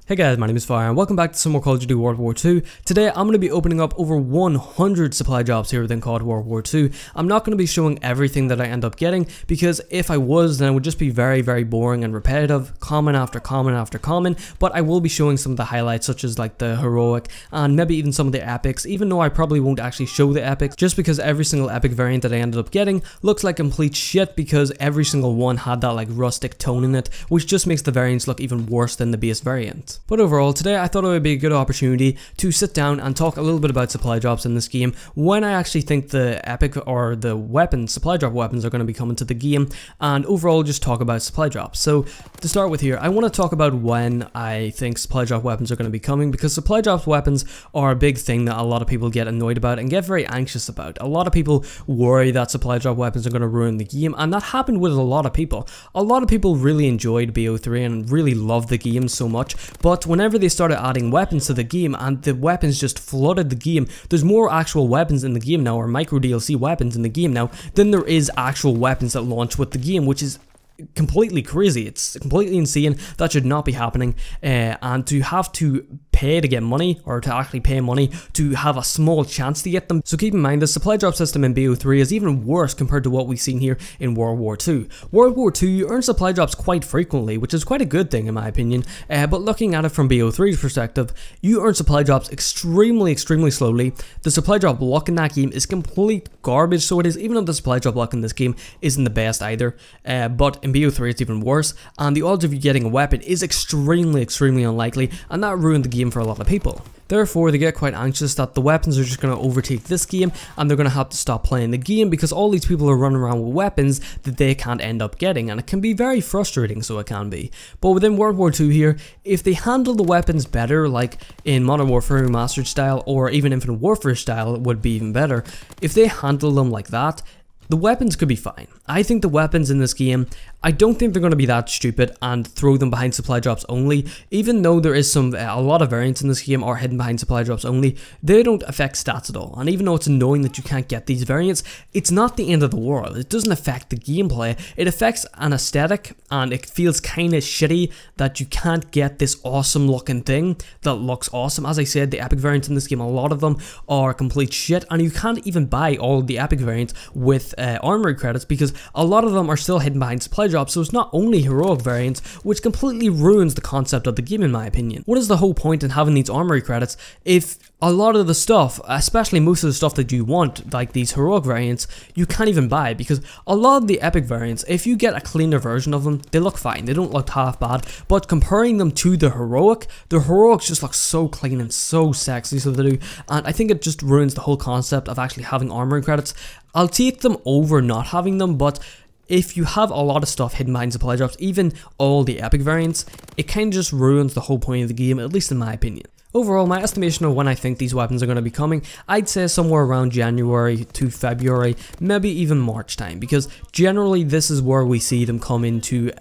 Hey guys, my name is Fire and welcome back to some more Call of Duty World War II. Today I'm going to be opening up over 100 supply drops here within COD World War II. I'm not going to be showing everything that I end up getting because if I was, then it would just be very boring and repetitive, common after common after common, but I will be showing some of the highlights such as like the heroic and maybe even some of the epics, even though I probably won't actually show the epics just because every single epic variant that I ended up getting looks like complete shit because every single one had that like rustic tone in it, which just makes the variants look even worse than the base variant. But overall, today I thought it would be a good opportunity to sit down and talk a little bit about supply drops in this game, when I actually think the epic or the weapons, supply drop weapons are going to be coming to the game, and overall just talk about supply drops. So to start with here, I want to talk about when I think supply drop weapons are going to be coming, because supply drop weapons are a big thing that a lot of people get annoyed about and get very anxious about. A lot of people worry that supply drop weapons are going to ruin the game, and that happened with a lot of people. A lot of people really enjoyed BO3 and really loved the game so much, but whenever they started adding weapons to the game and the weapons just flooded the game, there's more actual weapons in the game now, or micro DLC weapons in the game now, than there is actual weapons that launch with the game, which is completely crazy. It's completely insane. That should not be happening, and to have to pay to get money, or to actually pay money to have a small chance to get them. So keep in mind, the supply drop system in BO3 is even worse compared to what we've seen here in World War II. World War II, you earn supply drops quite frequently, which is quite a good thing in my opinion, but looking at it from BO3's perspective, you earn supply drops extremely slowly. The supply drop luck in that game is complete garbage, so it is, even though the supply drop luck in this game isn't the best either, but in BO3 it's even worse, and the odds of you getting a weapon is extremely unlikely, and that ruined the game for a lot of people. Therefore, they get quite anxious that the weapons are just going to overtake this game and they're going to have to stop playing the game because all these people are running around with weapons that they can't end up getting, and it can be very frustrating, so it can be. But within World War II here, if they handle the weapons better, like in Modern Warfare Remastered style or even Infinite Warfare style would be even better, if they handle them like that, the weapons could be fine. I think the weapons in this game, I don't think they're going to be that stupid and throw them behind supply drops only. Even though there is a lot of variants in this game are hidden behind supply drops only, they don't affect stats at all. And even though it's annoying that you can't get these variants, it's not the end of the world. It doesn't affect the gameplay. It affects an aesthetic, and it feels kind of shitty that you can't get this awesome looking thing that looks awesome. As I said, the epic variants in this game, a lot of them are complete shit, and you can't even buy all of the epic variants with armory credits because a lot of them are still hidden behind supply drops. So it's not only heroic variants, which completely ruins the concept of the game in my opinion. What is the whole point in having these armory credits if a lot of the stuff, especially most of the stuff that you want, like these heroic variants, you can't even buy? Because a lot of the epic variants, if you get a cleaner version of them, they look fine, they don't look half bad, but comparing them to the heroics just look so clean and so sexy, so they do, and I think it just ruins the whole concept of actually having armory credits. I'll take them over not having them, but if you have a lot of stuff hidden behind supply drops, even all the epic variants, it kind of just ruins the whole point of the game, at least in my opinion. Overall, my estimation of when I think these weapons are going to be coming, I'd say somewhere around January to February, maybe even March time, because generally this is where we see them come into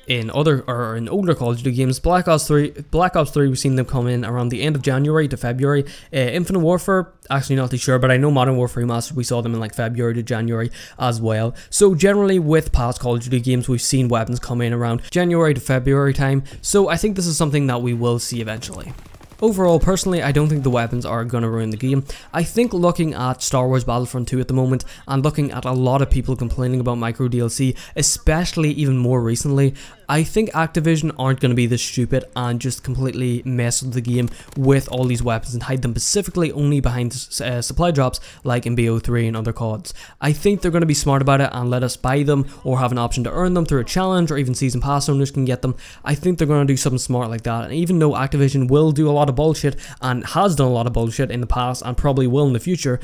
in older Call of Duty games. Black Ops 3, we've seen them come in around the end of January to February. Infinite Warfare, actually not too sure, but I know Modern Warfare Remastered, we saw them in like February to January as well. So generally with past Call of Duty games, we've seen weapons come in around January to February time, so I think this is something that we will see eventually. Overall, personally, I don't think the weapons are going to ruin the game. I think looking at Star Wars Battlefront 2 at the moment, and looking at a lot of people complaining about micro DLC, especially even more recently, I think Activision aren't going to be this stupid and just completely mess with the game with all these weapons and hide them specifically only behind supply drops like in BO3 and other CODs. I think they're going to be smart about it and let us buy them or have an option to earn them through a challenge, or even season pass owners can get them. I think they're going to do something smart like that, and even though Activision will do a lot of bullshit and has done a lot of bullshit in the past and probably will in the future,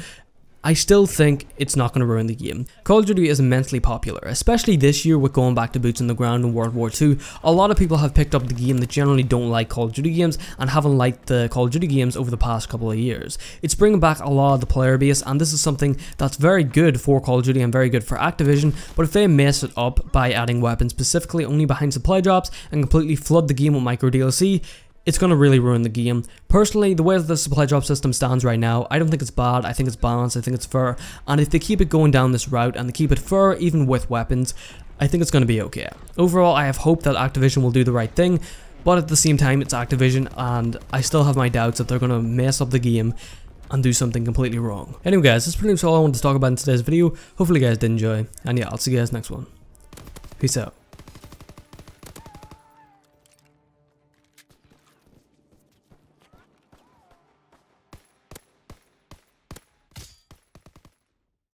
I still think it's not going to ruin the game. Call of Duty is immensely popular, especially this year with going back to boots on the ground in World War II. A lot of people have picked up the game that generally don't like Call of Duty games and haven't liked the Call of Duty games over the past couple of years. It's bringing back a lot of the player base, and this is something that's very good for Call of Duty and very good for Activision, but if they mess it up by adding weapons specifically only behind supply drops and completely flood the game with micro DLC, it's going to really ruin the game. Personally, the way that the supply drop system stands right now, I don't think it's bad. I think it's balanced, I think it's fair, and if they keep it going down this route and they keep it fair even with weapons, I think it's going to be okay. Overall, I have hope that Activision will do the right thing. but at the same time it's Activision, and I still have my doubts that they're going to mess up the game and do something completely wrong. Anyway guys, that's pretty much all I wanted to talk about in today's video. Hopefully you guys did enjoy, and yeah, I'll see you guys next one. Peace out.